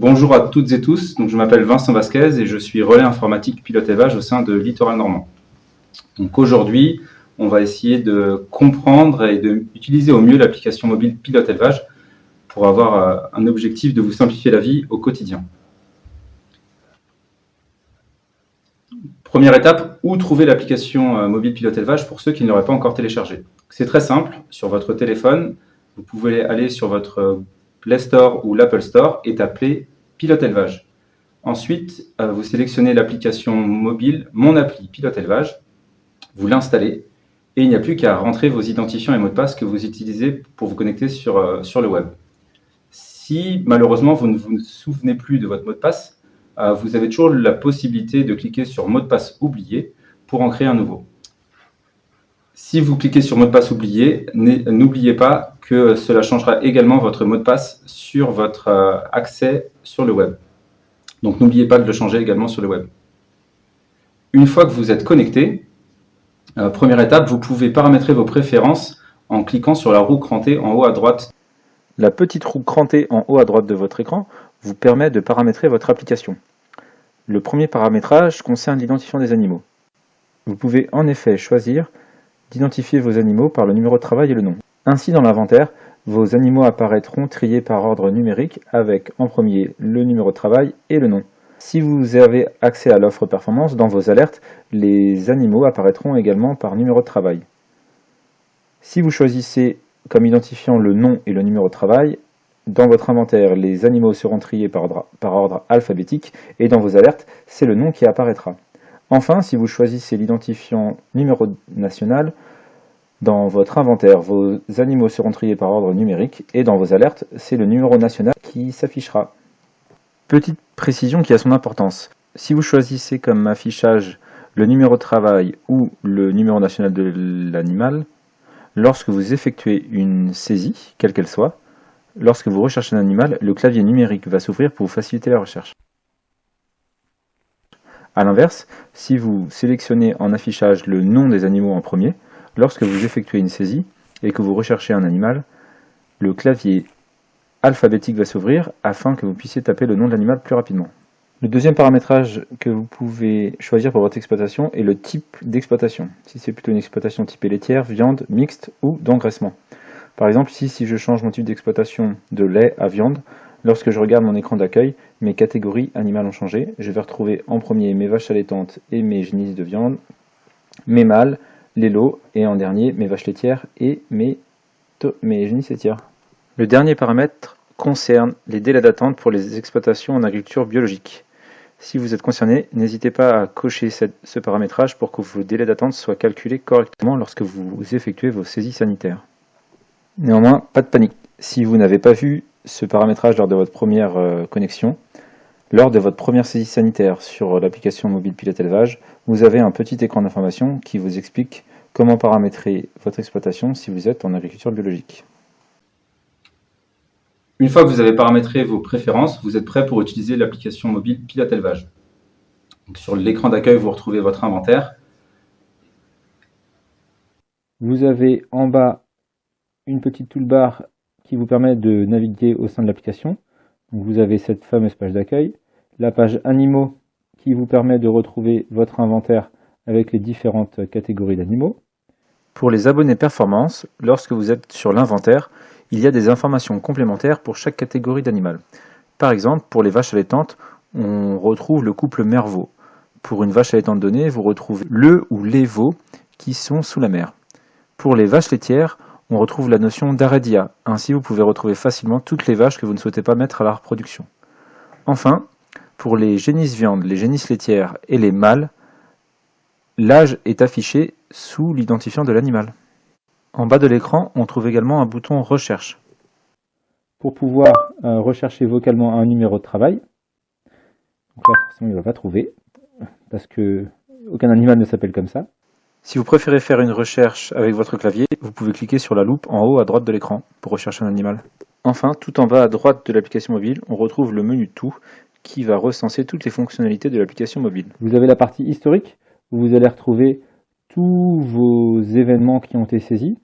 Bonjour à toutes et tous, donc je m'appelle Vincent Vasquez et je suis relais informatique pilote élevage au sein de Littoral Normand. Donc aujourd'hui, on va essayer de comprendre et d'utiliser au mieux l'application mobile pilote élevage pour avoir un objectif de vous simplifier la vie au quotidien. Première étape, où trouver l'application mobile pilote élevage pour ceux qui ne l'auraient pas encore téléchargée. C'est très simple, sur votre téléphone, vous pouvez aller sur votre Play Store ou l'Apple Store et taper pilote élevage. Ensuite, vous sélectionnez l'application mobile Mon appli pilote élevage, vous l'installez et il n'y a plus qu'à rentrer vos identifiants et mots de passe que vous utilisez pour vous connecter sur le web. Si malheureusement vous ne vous souvenez plus de votre mot de passe, vous avez toujours la possibilité de cliquer sur mot de passe oublié pour en créer un nouveau. Si vous cliquez sur mot de passe oublié, n'oubliez pas que cela changera également votre mot de passe sur votre accès sur le web. Donc n'oubliez pas de le changer également sur le web. Une fois que vous êtes connecté, première étape, vous pouvez paramétrer vos préférences en cliquant sur la roue crantée en haut à droite. La petite roue crantée en haut à droite de votre écran vous permet de paramétrer votre application. Le premier paramétrage concerne l'identifiant des animaux. Vous pouvez en effet choisir d'identifier vos animaux par le numéro de travail et le nom. Ainsi, dans l'inventaire, vos animaux apparaîtront triés par ordre numérique avec en premier le numéro de travail et le nom. Si vous avez accès à l'offre performance, dans vos alertes, les animaux apparaîtront également par numéro de travail. Si vous choisissez comme identifiant le nom et le numéro de travail, dans votre inventaire, les animaux seront triés par ordre alphabétique et dans vos alertes, c'est le nom qui apparaîtra. Enfin, si vous choisissez l'identifiant numéro national, dans votre inventaire, vos animaux seront triés par ordre numérique et dans vos alertes, c'est le numéro national qui s'affichera. Petite précision qui a son importance. Si vous choisissez comme affichage le numéro de travail ou le numéro national de l'animal, lorsque vous effectuez une saisie, quelle qu'elle soit, lorsque vous recherchez un animal, le clavier numérique va s'ouvrir pour vous faciliter la recherche. A l'inverse, si vous sélectionnez en affichage le nom des animaux en premier, lorsque vous effectuez une saisie et que vous recherchez un animal, le clavier alphabétique va s'ouvrir afin que vous puissiez taper le nom de l'animal plus rapidement. Le deuxième paramétrage que vous pouvez choisir pour votre exploitation est le type d'exploitation. Si c'est plutôt une exploitation typée laitière, viande, mixte ou d'engraissement. Par exemple, si je change mon type d'exploitation de lait à viande, lorsque je regarde mon écran d'accueil, mes catégories animales ont changé. Je vais retrouver en premier mes vaches allaitantes et mes génisses de viande, mes mâles, les lots, et en dernier mes vaches laitières et mes génisses laitières. Le dernier paramètre concerne les délais d'attente pour les exploitations en agriculture biologique. Si vous êtes concerné, n'hésitez pas à cocher ce paramétrage pour que vos délais d'attente soient calculés correctement lorsque vous effectuez vos saisies sanitaires. Néanmoins, pas de panique. Si vous n'avez pas vu ce paramétrage lors de votre première connexion, lors de votre première saisie sanitaire sur l'application mobile pilote élevage, vous avez un petit écran d'information qui vous explique comment paramétrer votre exploitation si vous êtes en agriculture biologique. Une fois que vous avez paramétré vos préférences, vous êtes prêt pour utiliser l'application mobile pilote élevage. Donc, sur l'écran d'accueil, vous retrouvez votre inventaire. Vous avez en bas une petite toolbar qui vous permet de naviguer au sein de l'application. Vous avez cette fameuse page d'accueil, la page animaux qui vous permet de retrouver votre inventaire avec les différentes catégories d'animaux. Pour les abonnés performance, lorsque vous êtes sur l'inventaire, il y a des informations complémentaires pour chaque catégorie d'animal. Par exemple, pour les vaches allaitantes, on retrouve le couple mère-veau. Pour une vache allaitante donnée, vous retrouvez le ou les veaux qui sont sous la mère. Pour les vaches laitières, on retrouve la notion d'arrédia. Ainsi, vous pouvez retrouver facilement toutes les vaches que vous ne souhaitez pas mettre à la reproduction. Enfin, pour les génisses viandes, les génisses laitières et les mâles, l'âge est affiché sous l'identifiant de l'animal. En bas de l'écran, on trouve également un bouton Recherche. Pour pouvoir rechercher vocalement un numéro de travail, donc là forcément il ne va pas trouver, parce que aucun animal ne s'appelle comme ça. Si vous préférez faire une recherche avec votre clavier, vous pouvez cliquer sur la loupe en haut à droite de l'écran pour rechercher un animal. Enfin, tout en bas à droite de l'application mobile, on retrouve le menu Tout qui va recenser toutes les fonctionnalités de l'application mobile. Vous avez la partie historique, où vous allez retrouver tous vos événements qui ont été saisis.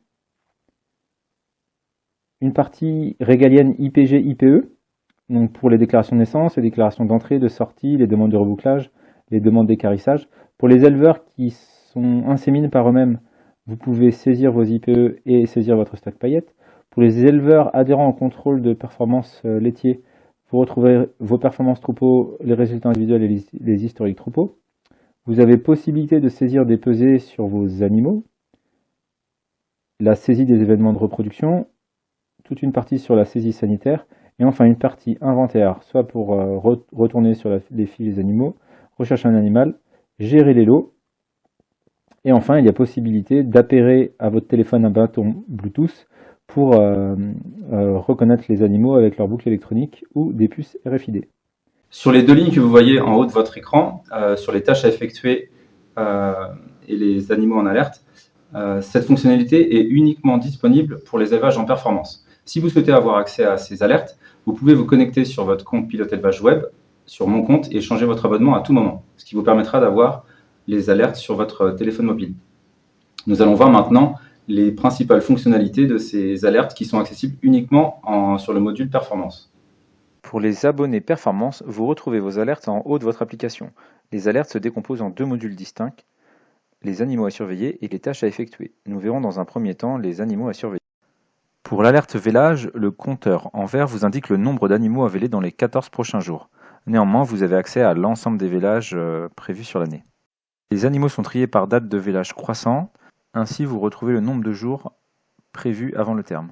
Une partie régalienne IPG-IPE, Donc pour les déclarations de naissance, les déclarations d'entrée, de sortie, les demandes de rebouclage, les demandes d'équarrissage. Pour les éleveurs qui sont insémines par eux-mêmes, vous pouvez saisir vos IPE et saisir votre stock paillettes. Pour les éleveurs adhérents au contrôle de performance laitier, vous retrouvez vos performances troupeaux, les résultats individuels et les historiques troupeaux. Vous avez possibilité de saisir des pesées sur vos animaux, la saisie des événements de reproduction, toute une partie sur la saisie sanitaire, et enfin une partie inventaire, soit pour retourner sur les fiches des animaux, rechercher un animal, gérer les lots, et enfin il y a possibilité d'appairer à votre téléphone un bâton Bluetooth pour reconnaître les animaux avec leur boucle électronique ou des puces RFID. Sur les deux lignes que vous voyez en haut de votre écran, sur les tâches à effectuer et les animaux en alerte, cette fonctionnalité est uniquement disponible pour les élevages en performance. Si vous souhaitez avoir accès à ces alertes, vous pouvez vous connecter sur votre compte Pilote Élevage Web, sur Mon compte, et changer votre abonnement à tout moment, ce qui vous permettra d'avoir les alertes sur votre téléphone mobile. Nous allons voir maintenant les principales fonctionnalités de ces alertes qui sont accessibles uniquement sur le module Performance. Pour les abonnés Performance, vous retrouvez vos alertes en haut de votre application. Les alertes se décomposent en deux modules distincts, les animaux à surveiller et les tâches à effectuer. Nous verrons dans un premier temps les animaux à surveiller. Pour l'alerte vélage, le compteur en vert vous indique le nombre d'animaux à véler dans les 14 prochains jours. Néanmoins, vous avez accès à l'ensemble des vélages prévus sur l'année. Les animaux sont triés par date de vélage croissant, ainsi vous retrouvez le nombre de jours prévus avant le terme.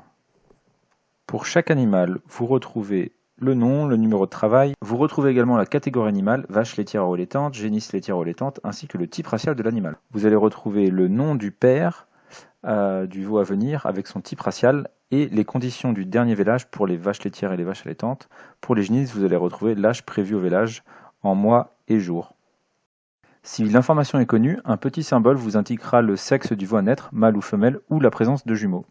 Pour chaque animal, vous retrouvez le nom, le numéro de travail. Vous retrouvez également la catégorie animale, vache laitière ou allaitante, génisse laitière ou allaitante, ainsi que le type racial de l'animal. Vous allez retrouver le nom du père du veau à venir avec son type racial et les conditions du dernier vélage pour les vaches laitières et les vaches allaitantes. Pour les génisses, vous allez retrouver l'âge prévu au vélage en mois et jours. Si l'information est connue, un petit symbole vous indiquera le sexe du veau à naître, mâle ou femelle, ou la présence de jumeaux.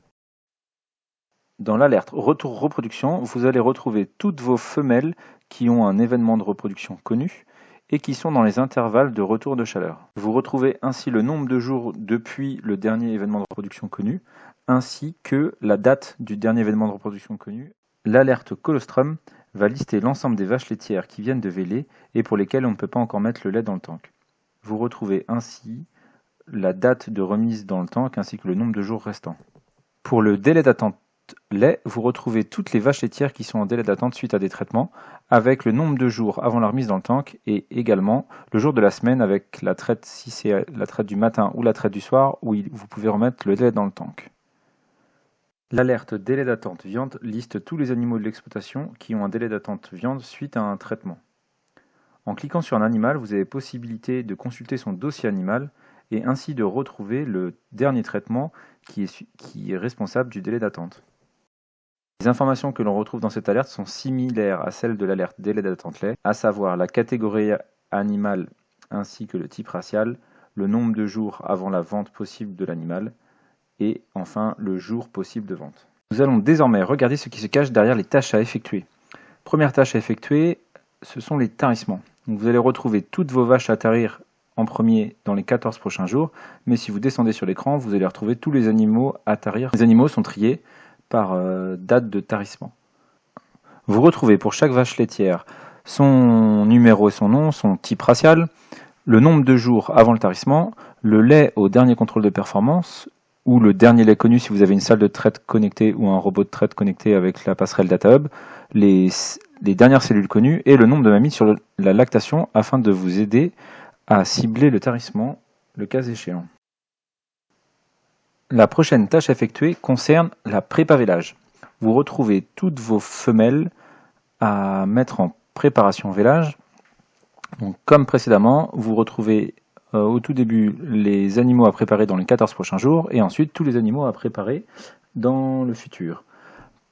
Dans l'alerte retour reproduction, vous allez retrouver toutes vos femelles qui ont un événement de reproduction connu et qui sont dans les intervalles de retour de chaleur. Vous retrouvez ainsi le nombre de jours depuis le dernier événement de reproduction connu, ainsi que la date du dernier événement de reproduction connu. L'alerte colostrum va lister l'ensemble des vaches laitières qui viennent de véler et pour lesquelles on ne peut pas encore mettre le lait dans le tank. Vous retrouvez ainsi la date de remise dans le tank ainsi que le nombre de jours restants. Pour le délai d'attente lait, vous retrouvez toutes les vaches laitières qui sont en délai d'attente suite à des traitements, avec le nombre de jours avant la remise dans le tank et également le jour de la semaine avec la traite, si c'est la traite du matin ou la traite du soir, où vous pouvez remettre le lait dans le tank. L'alerte délai d'attente viande liste tous les animaux de l'exploitation qui ont un délai d'attente viande suite à un traitement. En cliquant sur un animal, vous avez possibilité de consulter son dossier animal et ainsi de retrouver le dernier traitement qui est responsable du délai d'attente. Les informations que l'on retrouve dans cette alerte sont similaires à celles de l'alerte délai d'attente lait, à savoir la catégorie animale ainsi que le type racial, le nombre de jours avant la vente possible de l'animal et enfin le jour possible de vente. Nous allons désormais regarder ce qui se cache derrière les tâches à effectuer. Première tâche à effectuer, ce sont les tarissements. Donc vous allez retrouver toutes vos vaches à tarir en premier dans les 14 prochains jours, mais si vous descendez sur l'écran, vous allez retrouver tous les animaux à tarir. Les animaux sont triés par date de tarissement. Vous retrouvez pour chaque vache laitière son numéro et son nom, son type racial, le nombre de jours avant le tarissement, le lait au dernier contrôle de performance, ou le dernier lait connu si vous avez une salle de traite connectée ou un robot de traite connecté avec la passerelle DataHub, les dernières cellules connues et le nombre de mammites sur la lactation afin de vous aider à cibler le tarissement le cas échéant. La prochaine tâche à effectuer concerne la prépa-vélage. Vous retrouvez toutes vos femelles à mettre en préparation vélage. Donc, comme précédemment, vous retrouvez au tout début les animaux à préparer dans les 14 prochains jours et ensuite tous les animaux à préparer dans le futur.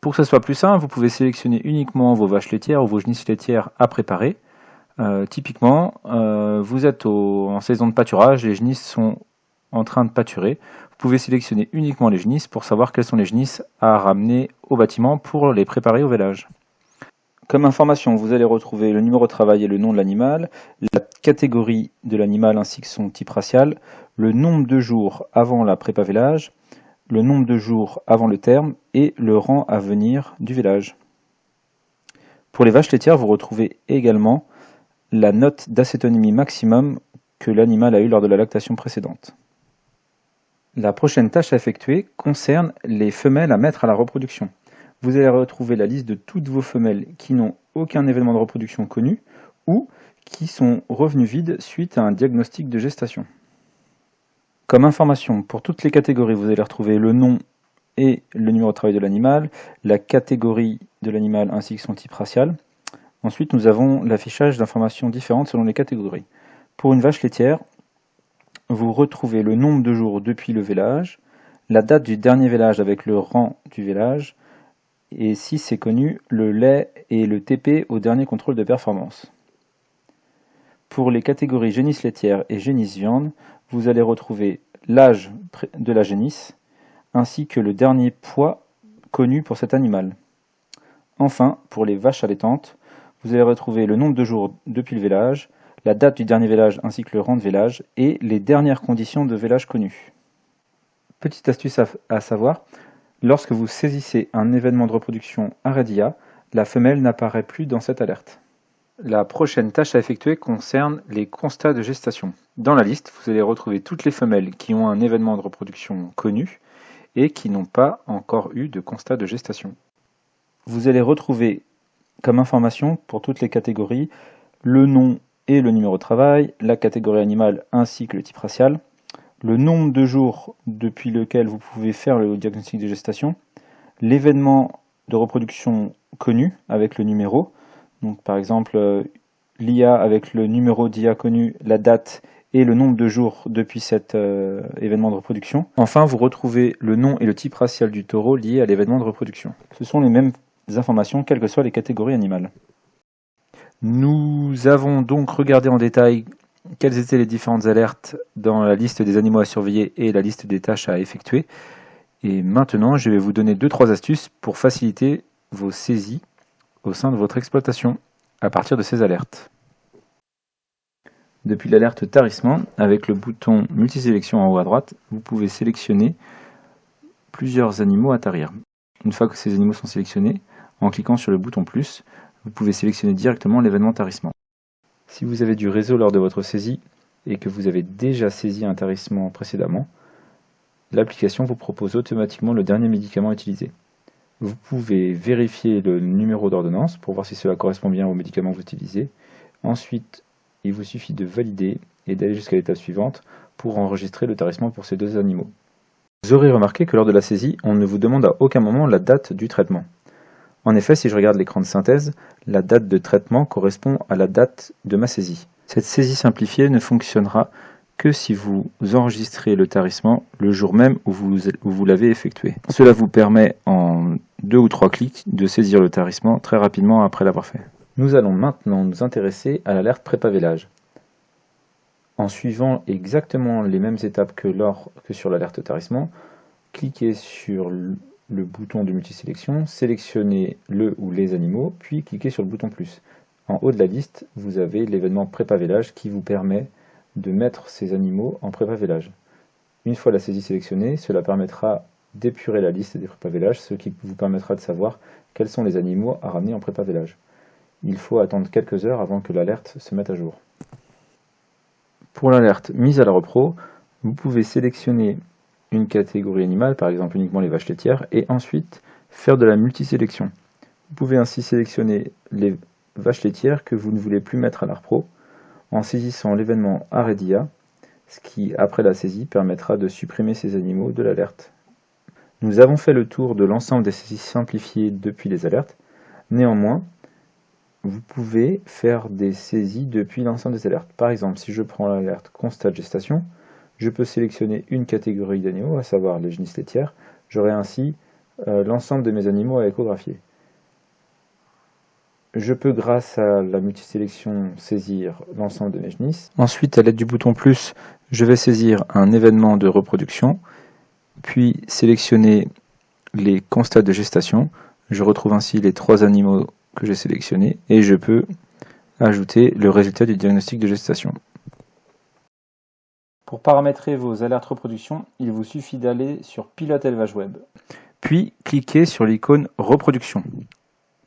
Pour que ce soit plus simple, vous pouvez sélectionner uniquement vos vaches laitières ou vos genisses laitières à préparer. Typiquement, vous êtes en saison de pâturage, les genisses sont en train de pâturer. Vous pouvez sélectionner uniquement les genisses pour savoir quelles sont les genisses à ramener au bâtiment pour les préparer au vélage. Comme information, vous allez retrouver le numéro de travail et le nom de l'animal, la catégorie de l'animal ainsi que son type racial, le nombre de jours avant la prépa vélage, le nombre de jours avant le terme et le rang à venir du vélage. Pour les vaches laitières, vous retrouvez également la note d'acétonémie maximum que l'animal a eu lors de la lactation précédente. La prochaine tâche à effectuer concerne les femelles à mettre à la reproduction. Vous allez retrouver la liste de toutes vos femelles qui n'ont aucun événement de reproduction connu ou qui sont revenues vides suite à un diagnostic de gestation. Comme information, pour toutes les catégories, vous allez retrouver le nom et le numéro de travail de l'animal, la catégorie de l'animal ainsi que son type racial. Ensuite, nous avons l'affichage d'informations différentes selon les catégories. Pour une vache laitière, vous retrouvez le nombre de jours depuis le vélage, la date du dernier vélage avec le rang du vélage, et si c'est connu, le lait et le TP au dernier contrôle de performance. Pour les catégories génisse laitière et génisse viande, vous allez retrouver l'âge de la génisse, ainsi que le dernier poids connu pour cet animal. Enfin, pour les vaches allaitantes, vous allez retrouver le nombre de jours depuis le vélage, la date du dernier vélage ainsi que le rang de vélage, et les dernières conditions de vélage connues. Petite astuce à savoir, lorsque vous saisissez un événement de reproduction arrêt d'IA, la femelle n'apparaît plus dans cette alerte. La prochaine tâche à effectuer concerne les constats de gestation. Dans la liste, vous allez retrouver toutes les femelles qui ont un événement de reproduction connu et qui n'ont pas encore eu de constat de gestation. Vous allez retrouver comme information pour toutes les catégories le nom et le numéro de travail, la catégorie animale ainsi que le type racial, le nombre de jours depuis lequel vous pouvez faire le diagnostic de gestation, l'événement de reproduction connu avec le numéro, donc par exemple l'IA avec le numéro d'IA connu, la date et le nombre de jours depuis cet événement de reproduction. Enfin, vous retrouvez le nom et le type racial du taureau lié à l'événement de reproduction. Ce sont les mêmes informations, quelles que soient les catégories animales. Nous avons donc regardé en détail quelles étaient les différentes alertes dans la liste des animaux à surveiller et la liste des tâches à effectuer. Et maintenant, je vais vous donner 2-3 astuces pour faciliter vos saisies au sein de votre exploitation à partir de ces alertes. Depuis l'alerte tarissement, avec le bouton multisélection en haut à droite, vous pouvez sélectionner plusieurs animaux à tarir. Une fois que ces animaux sont sélectionnés, en cliquant sur le bouton plus, vous pouvez sélectionner directement l'événement tarissement. Si vous avez du réseau lors de votre saisie et que vous avez déjà saisi un tarissement précédemment, l'application vous propose automatiquement le dernier médicament utilisé. Vous pouvez vérifier le numéro d'ordonnance pour voir si cela correspond bien au médicament que vous utilisez. Ensuite, il vous suffit de valider et d'aller jusqu'à l'étape suivante pour enregistrer le tarissement pour ces deux animaux. Vous aurez remarqué que lors de la saisie, on ne vous demande à aucun moment la date du traitement. En effet, si je regarde l'écran de synthèse, la date de traitement correspond à la date de ma saisie. Cette saisie simplifiée ne fonctionnera que si vous enregistrez le tarissement le jour même où vous l'avez effectué. Cela vous permet en 2 ou 3 clics de saisir le tarissement très rapidement après l'avoir fait. Nous allons maintenant nous intéresser à l'alerte prépavélage. En suivant exactement les mêmes étapes que sur l'alerte tarissement, cliquez sur le bouton de multisélection, sélectionnez le ou les animaux, puis cliquez sur le bouton plus. En haut de la liste, vous avez l'événement prépavélage qui vous permet de mettre ces animaux en prépavélage. Une fois la saisie sélectionnée, cela permettra d'épurer la liste des prépavélages, ce qui vous permettra de savoir quels sont les animaux à ramener en prépavélage. Il faut attendre quelques heures avant que l'alerte se mette à jour. Pour l'alerte mise à la repro, vous pouvez sélectionner une catégorie animale, par exemple uniquement les vaches laitières, et ensuite faire de la multisélection. Vous pouvez ainsi sélectionner les vaches laitières que vous ne voulez plus mettre à la repro, en saisissant l'événement arrêt d'IA, ce qui, après la saisie, permettra de supprimer ces animaux de l'alerte. Nous avons fait le tour de l'ensemble des saisies simplifiées depuis les alertes. Néanmoins, vous pouvez faire des saisies depuis l'ensemble des alertes. Par exemple, si je prends l'alerte constat de gestation, je peux sélectionner une catégorie d'animaux, à savoir les génisses laitières. J'aurai ainsi l'ensemble de mes animaux à échographier. Je peux, grâce à la multisélection, saisir l'ensemble de mes génisses. Ensuite, à l'aide du bouton plus, je vais saisir un événement de reproduction, puis sélectionner les constats de gestation. Je retrouve ainsi les 3 animaux que j'ai sélectionnés et je peux ajouter le résultat du diagnostic de gestation. Pour paramétrer vos alertes reproduction, il vous suffit d'aller sur Pilote Élevage Web. Puis cliquez sur l'icône Reproduction.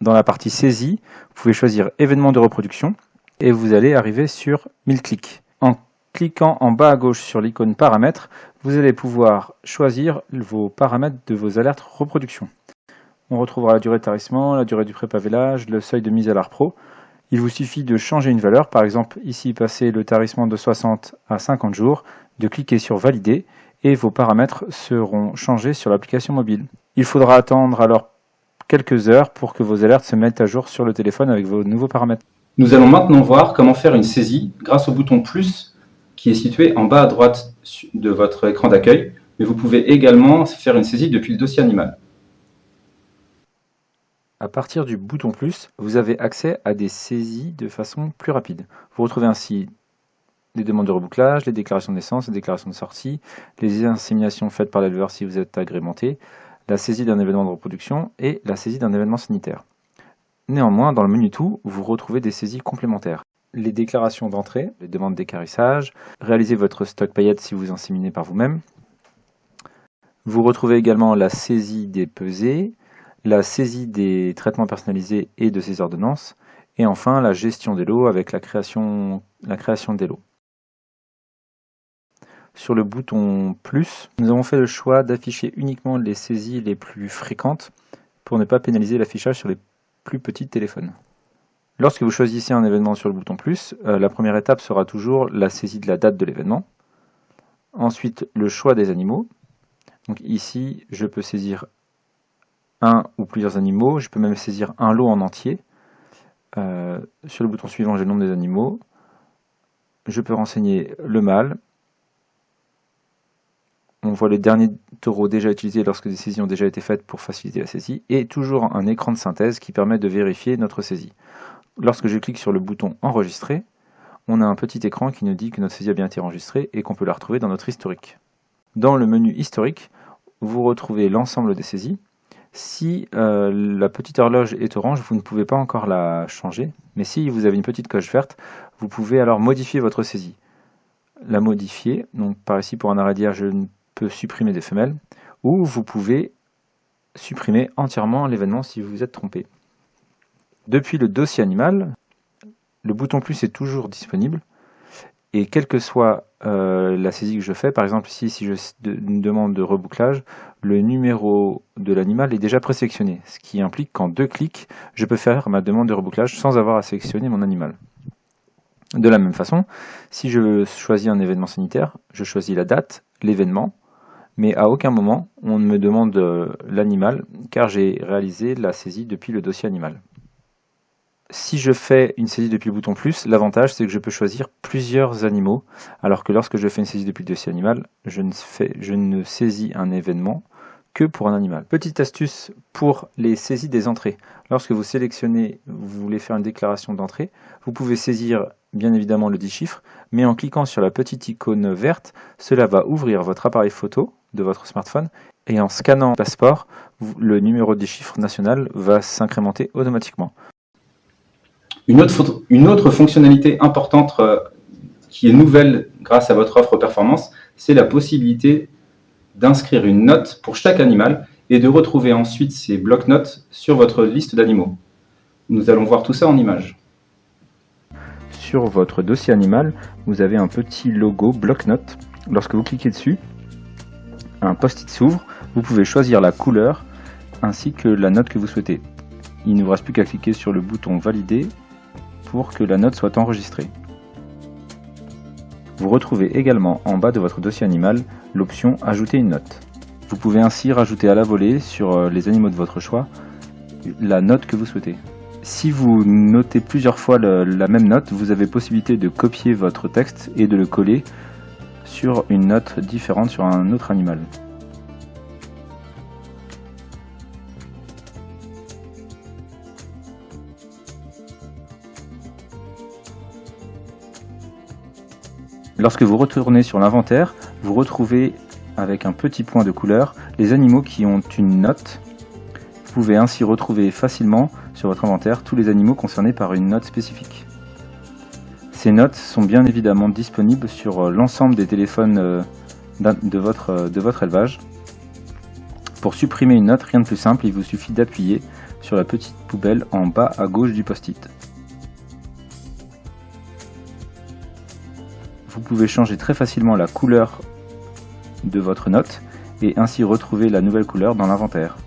Dans la partie saisie, vous pouvez choisir événement de reproduction et vous allez arriver sur 1000 clics. En cliquant en bas à gauche sur l'icône paramètres, vous allez pouvoir choisir vos paramètres de vos alertes reproduction. On retrouvera la durée de tarissement, la durée du prépavélage, le seuil de mise à l'art pro. Il vous suffit de changer une valeur, par exemple ici passer le tarissement de 60 à 50 jours, de cliquer sur valider et vos paramètres seront changés sur l'application mobile. Il faudra attendre alors quelques heures pour que vos alertes se mettent à jour sur le téléphone avec vos nouveaux paramètres. Nous allons maintenant voir comment faire une saisie grâce au bouton plus qui est situé en bas à droite de votre écran d'accueil, mais vous pouvez également faire une saisie depuis le dossier animal. À partir du bouton plus, vous avez accès à des saisies de façon plus rapide. Vous retrouvez ainsi les demandes de rebouclage, les déclarations de naissance, les déclarations de sortie, les inséminations faites par l'éleveur si vous êtes agrémenté, la saisie d'un événement de reproduction et la saisie d'un événement sanitaire. Néanmoins, dans le menu tout, vous retrouvez des saisies complémentaires. Les déclarations d'entrée, les demandes d'équarrissage, réaliser votre stock paillettes si vous inséminez par vous-même. Vous retrouvez également la saisie des pesées, la saisie des traitements personnalisés et de ces ordonnances, et enfin la gestion des lots avec la création des lots. Sur le bouton plus, nous avons fait le choix d'afficher uniquement les saisies les plus fréquentes pour ne pas pénaliser l'affichage sur les plus petits téléphones. Lorsque vous choisissez un événement sur le bouton plus, la première étape sera toujours la saisie de la date de l'événement. Ensuite, le choix des animaux. Donc ici, je peux saisir un ou plusieurs animaux, je peux même saisir un lot en entier. Sur le bouton suivant, j'ai le nombre des animaux. Je peux renseigner le mâle. On voit les derniers taureaux déjà utilisés lorsque des saisies ont déjà été faites pour faciliter la saisie. Et toujours un écran de synthèse qui permet de vérifier notre saisie. Lorsque je clique sur le bouton enregistrer, on a un petit écran qui nous dit que notre saisie a bien été enregistrée et qu'on peut la retrouver dans notre historique. Dans le menu historique, vous retrouvez l'ensemble des saisies. Si la petite horloge est orange, vous ne pouvez pas encore la changer, mais si vous avez une petite coche verte, vous pouvez alors modifier votre saisie. La modifier, donc par ici pour un arrêt d'hier, je peux supprimer des femelles, ou vous pouvez supprimer entièrement l'événement si vous vous êtes trompé. Depuis le dossier animal, le bouton plus est toujours disponible, et quelle que soit la saisie que je fais, par exemple ici, si je une demande de rebouclage, le numéro de l'animal est déjà présélectionné, ce qui implique qu'en 2 clics, je peux faire ma demande de rebouclage sans avoir à sélectionner mon animal. De la même façon, si je choisis un événement sanitaire, je choisis la date, l'événement, mais à aucun moment on ne me demande l'animal, car j'ai réalisé la saisie depuis le dossier animal. Si je fais une saisie depuis le bouton plus, l'avantage c'est que je peux choisir plusieurs animaux, alors que lorsque je fais une saisie depuis le dossier animal, je ne saisis un événement que pour un animal. Petite astuce pour les saisies des entrées. Lorsque vous sélectionnez, vous voulez faire une déclaration d'entrée, vous pouvez saisir bien évidemment le 10 chiffres, mais en cliquant sur la petite icône verte, cela va ouvrir votre appareil photo de votre smartphone et en scannant le passeport, le numéro 10 chiffres national va s'incrémenter automatiquement. Une autre fonctionnalité importante qui est nouvelle grâce à votre offre performance, c'est la possibilité d'inscrire une note pour chaque animal et de retrouver ensuite ces blocs-notes sur votre liste d'animaux. Nous allons voir tout ça en images. Sur votre dossier animal, vous avez un petit logo bloc-notes. Lorsque vous cliquez dessus, un post-it s'ouvre, vous pouvez choisir la couleur ainsi que la note que vous souhaitez. Il ne vous reste plus qu'à cliquer sur le bouton valider pour que la note soit enregistrée. Vous retrouvez également en bas de votre dossier animal l'option ajouter une note. Vous pouvez ainsi rajouter à la volée sur les animaux de votre choix la note que vous souhaitez. Si vous notez plusieurs fois la même note, vous avez possibilité de copier votre texte et de le coller sur une note différente sur un autre animal. Lorsque vous retournez sur l'inventaire, vous retrouvez avec un petit point de couleur les animaux qui ont une note. Vous pouvez ainsi retrouver facilement sur votre inventaire tous les animaux concernés par une note spécifique. Ces notes sont bien évidemment disponibles sur l'ensemble des téléphones de votre élevage. Pour supprimer une note, rien de plus simple, il vous suffit d'appuyer sur la petite poubelle en bas à gauche du post-it. Vous pouvez changer très facilement la couleur de votre note et ainsi retrouver la nouvelle couleur dans l'inventaire.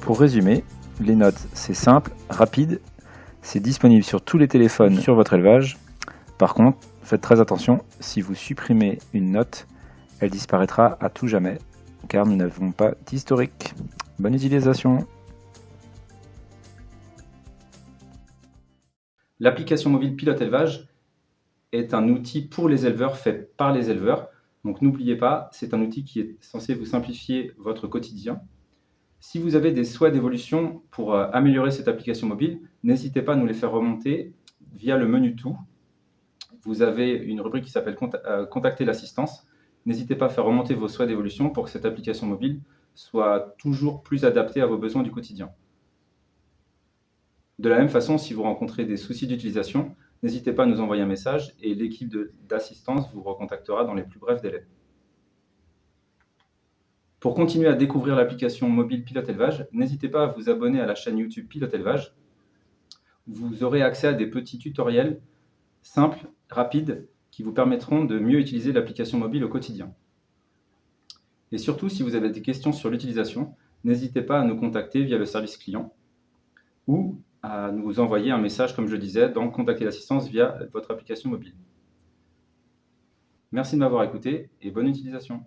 Pour résumer, les notes c'est simple, rapide, c'est disponible sur tous les téléphones sur votre élevage. Par contre, faites très attention, si vous supprimez une note, elle disparaîtra à tout jamais, car nous n'avons pas d'historique. Bonne utilisation! L'application mobile Pilote Élevage est un outil pour les éleveurs fait par les éleveurs. Donc n'oubliez pas, c'est un outil qui est censé vous simplifier votre quotidien. Si vous avez des souhaits d'évolution pour améliorer cette application mobile, n'hésitez pas à nous les faire remonter via le menu Tout. Vous avez une rubrique qui s'appelle Contacter l'assistance. N'hésitez pas à faire remonter vos souhaits d'évolution pour que cette application mobile soit toujours plus adaptée à vos besoins du quotidien. De la même façon, si vous rencontrez des soucis d'utilisation, n'hésitez pas à nous envoyer un message et l'équipe d'assistance vous recontactera dans les plus brefs délais. Pour continuer à découvrir l'application mobile Pilote Élevage, n'hésitez pas à vous abonner à la chaîne YouTube Pilote Élevage. Vous aurez accès à des petits tutoriels simples, rapides, qui vous permettront de mieux utiliser l'application mobile au quotidien. Et surtout, si vous avez des questions sur l'utilisation, n'hésitez pas à nous contacter via le service client ou à nous envoyer un message, comme je disais, dans Contacter l'assistance via votre application mobile. Merci de m'avoir écouté et bonne utilisation.